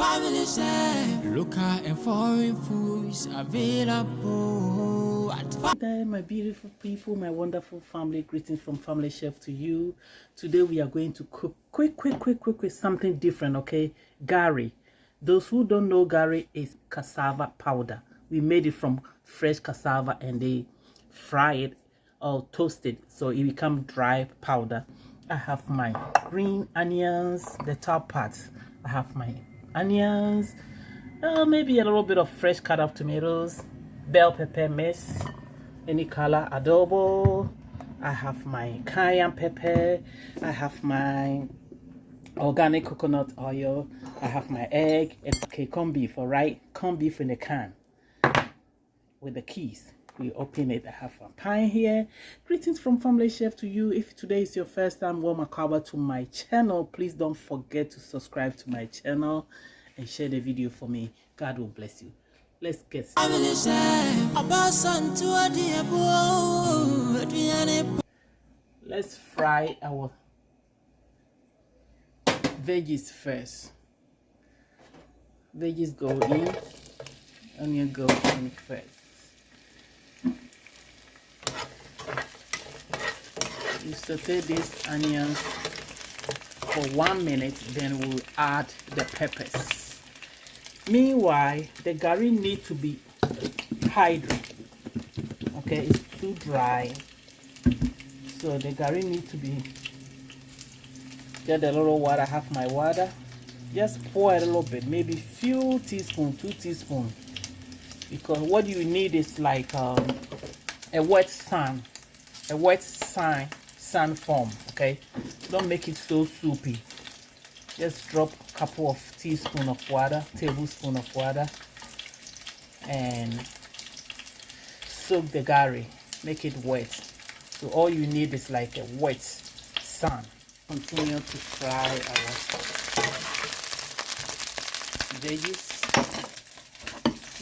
Family chef, local and foreign foods available at Good day, my beautiful people, my wonderful family. Greetings from Family Chef to you. Today we are going to cook quick something different, okay? Gari. Those who don't know, gari is cassava powder. We made it from fresh cassava and they fry it or toast it so it becomes dry powder. I have my green onions, the top parts. I have my onions, maybe a little bit of fresh cut up tomatoes, bell pepper mix, any color adobo. I have my cayenne pepper. I have my organic coconut oil. I have my egg. It's okay, corned beef, all right? Corned beef in a can with the keys. We open it. I have a pie here. Greetings from Family Chef to you. If today is your first time, welcome to my channel. Please don't forget to subscribe to my channel and share the video for me. God will bless you. Let's get started. Let's fry our veggies first. Veggies go in, onion go in first. You saute these onions for 1 minute, then we'll add the peppers. Meanwhile, the gari needs to be hydrated. Okay, it's too dry, so the gari needs to be. Get a little water. I have my water. Just pour a little bit, maybe few teaspoons, 2 teaspoons, because what you need is like a wet sand, sand form. Okay, don't make it so soupy. Just drop a couple of teaspoons of water, tablespoon of water, and soak the gari, make it wet. So all you need is like a wet sand. Continue to fry our veggies.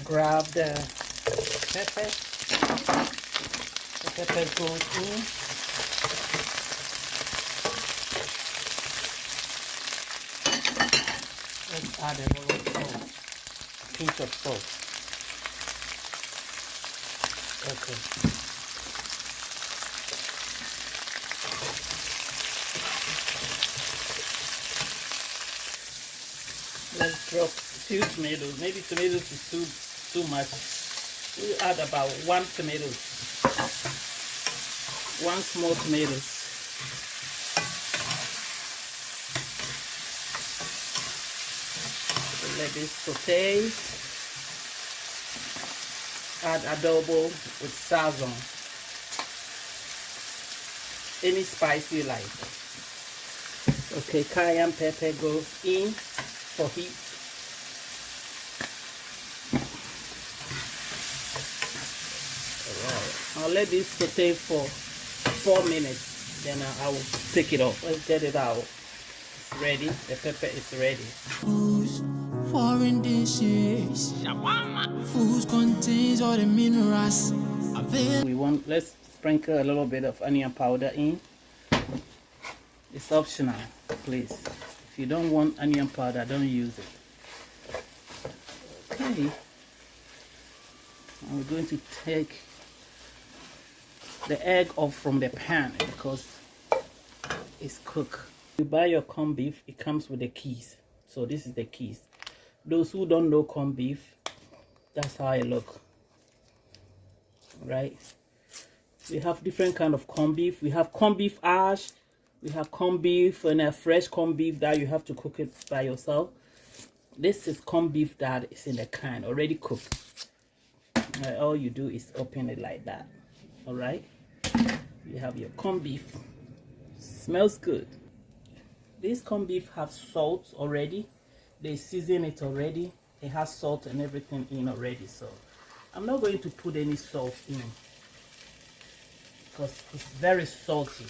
Grab the pepper. The pepper goes in. Let's add a little salt, pinch of salt. Okay. Let's drop 2 tomatoes. Maybe tomatoes is too much. We'll add about 1 tomato, 1 small tomato. Let this saute. Add adobo with sazon. Any spice you like. Okay, cayenne pepper goes in for heat. Alright, I'll let this saute for 4 minutes. Then I will take it off. Let's get it out. It's ready. The pepper is ready. Foreign dishes, food contains all the minerals available. Let's sprinkle a little bit of onion powder in. It's optional, please. If you don't want onion powder, don't use it. Okay, I'm going to take the egg off from the pan because it's cooked. You buy your corned beef, it comes with the keys. So this is the keys. Those who don't know corned beef, that's how it look. Right? We have different kind of corned beef. We have corned beef ash. We have corned beef and a fresh corned beef that you have to cook it by yourself. This is corned beef that is in the can, already cooked. All you do is open it like that. All right? You have your corned beef. Smells good. This corned beef have salt already. They season it already. It has salt and everything in already. So I'm not going to put any salt in because it's very salty.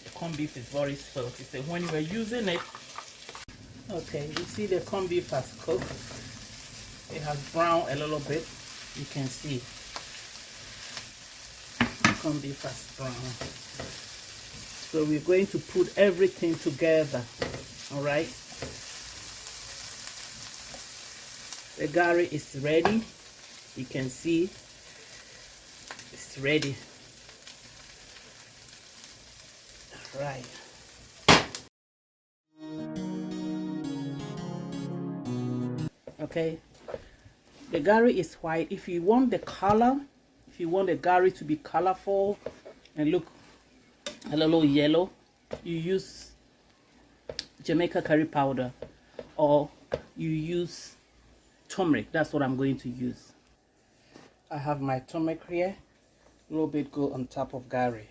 The corned beef is very salty. So when you are using it, okay, you see the corned beef has cooked. It has browned a little bit. You can see the corned beef has browned. So we're going to put everything together. All right. The gari is ready. You can see it's ready. All right. Okay, the gari is white. If you want the color, if you want the gari to be colorful and look a little yellow, you use Jamaica curry powder, or you use turmeric. That's what I'm going to use. I have my turmeric here. A little bit go on top of gari.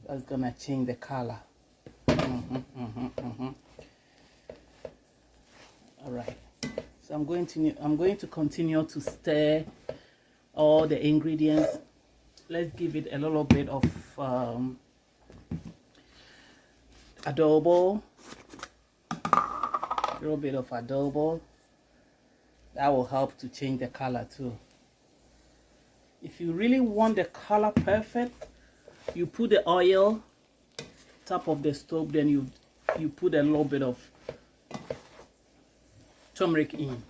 That's gonna change the color. All right. So I'm going to continue to stir all the ingredients. Let's give it a little bit of adobo. A little bit of adobo. That will help to change the color too. If you really want the color perfect, you put the oil top of the stove, then you put a little bit of turmeric in,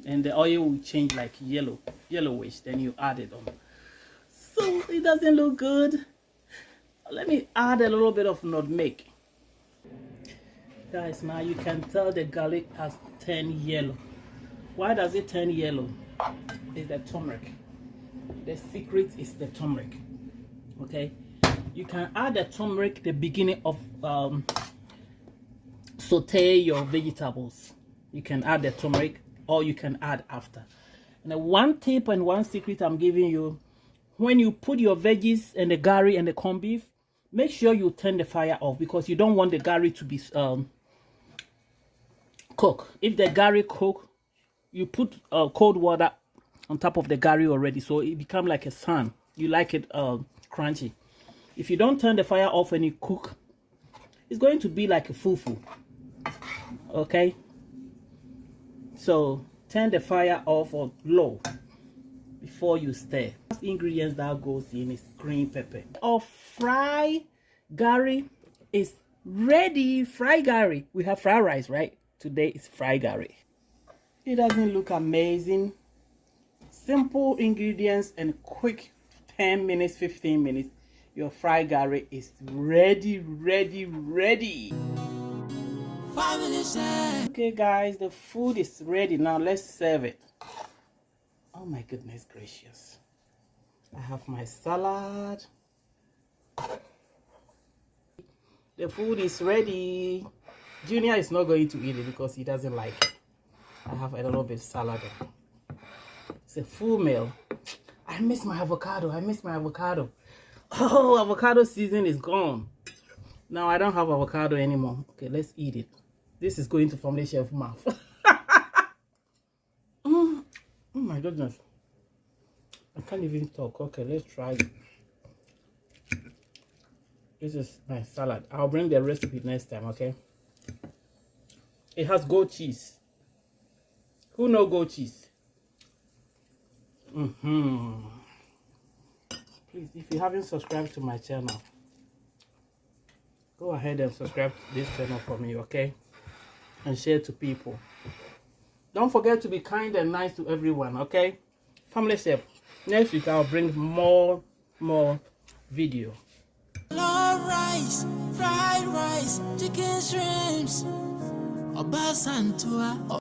and the oil will change like yellowish. Then you add it on. So it doesn't look good. Let me add a little bit of nutmeg. Guys, now you can tell the garlic has turned yellow. Why does it turn yellow? It's the turmeric. The secret is the turmeric. Okay, you can add the turmeric the beginning of saute your vegetables. You can add the turmeric, or you can add after. And the one tip and one secret I'm giving you: when you put your veggies and the gari and the corned beef, make sure you turn the fire off, because you don't want the gari to be cooked. If the gari cook, you put cold water on top of the gari already, so it becomes like a sand. You like it crunchy. If you don't turn the fire off when you cook, it's going to be like a fufu. Okay, so turn the fire off or low before you stir. First ingredients that goes in is green pepper. Or fry gari is ready. Fry gari. We have fried rice, right? Today is fried gari. It doesn't look amazing. Simple ingredients and quick 10 minutes, 15 minutes. Your fried gari is ready. Okay guys, the food is ready. Now let's serve it. Oh my goodness gracious. I have my salad. The food is ready. Junior is not going to eat it because he doesn't like it. I have a little bit of salad. It's a full meal. I miss my avocado. Oh, avocado season is gone. Now I don't have avocado anymore. Okay, let's eat it. This is going to Family Chef mouth. Oh my goodness. I can't even talk. Okay, let's try it. This is my salad. I'll bring the recipe next time, okay? It has goat cheese. Who knows goat cheese? Please, if you haven't subscribed to my channel, go ahead and subscribe to this channel for me, okay? And share to people. Don't forget to be kind and nice to everyone, okay? Family Chef. Next week I'll bring more video. Love rice, fried rice, chicken shrimps, Obasantua.